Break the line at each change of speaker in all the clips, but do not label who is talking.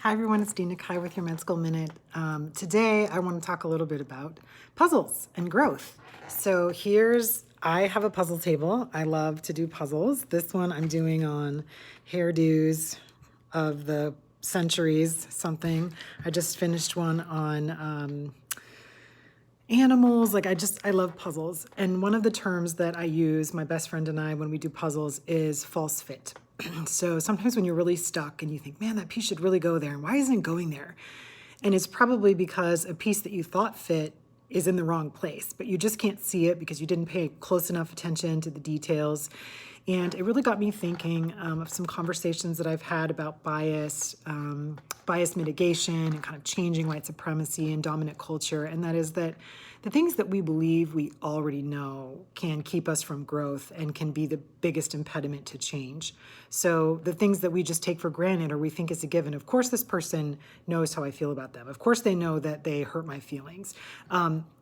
Hi everyone, it's Nakae with your Med School Minute. Today I want to talk a little bit about puzzles and growth. So I have a puzzle table. I love to do puzzles. This one I'm doing on hairdos of the centuries something. I just finished one on animals. I love puzzles. And one of the terms that I use, my best friend and I, when we do puzzles is false fit. So sometimes when you're really stuck and you think, man, that piece should really go there, and why isn't it going there? And it's probably because a piece that you thought fit is in the wrong place, but you just can't see it because you didn't pay close enough attention to the details. And it really got me thinking of some conversations that I've had about bias mitigation and kind of changing white supremacy and dominant culture. And that is that the things that we believe we already know can keep us from growth and can be the biggest impediment to change. So the things that we just take for granted or we think is a given, of course this person knows how I feel about them. Of course they know that they hurt my feelings.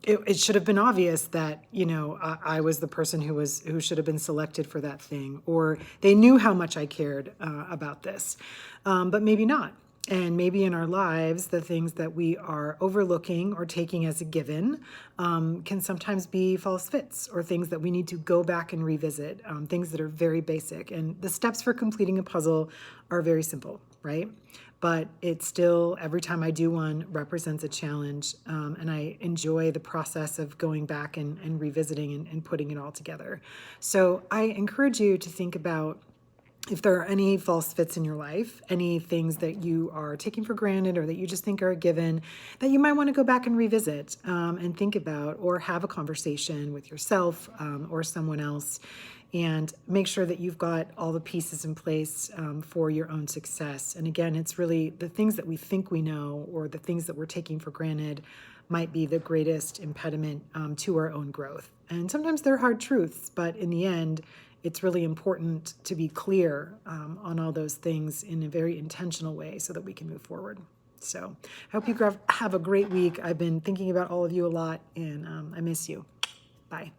It should have been obvious that, I was the person who should have been selected for that thing, or they knew how much I cared about this, but maybe not. And maybe in our lives, the things that we are overlooking or taking as a given can sometimes be false fits or things that we need to go back and revisit, things that are very basic. And the steps for completing a puzzle are very simple, right? But it's still, every time I do one, represents a challenge. And I enjoy the process of going back and revisiting and putting it all together. So I encourage you to think about if there are any false fits in your life, any things that you are taking for granted or that you just think are a given, that you might want to go back and revisit and think about, or have a conversation with yourself or someone else, and make sure that you've got all the pieces in place for your own success. And again, it's really the things that we think we know or the things that we're taking for granted might be the greatest impediment to our own growth. And sometimes they're hard truths, but in the end, it's really important to be clear on all those things in a very intentional way so that we can move forward. So I hope you have a great week. I've been thinking about all of you a lot, and I miss you. Bye.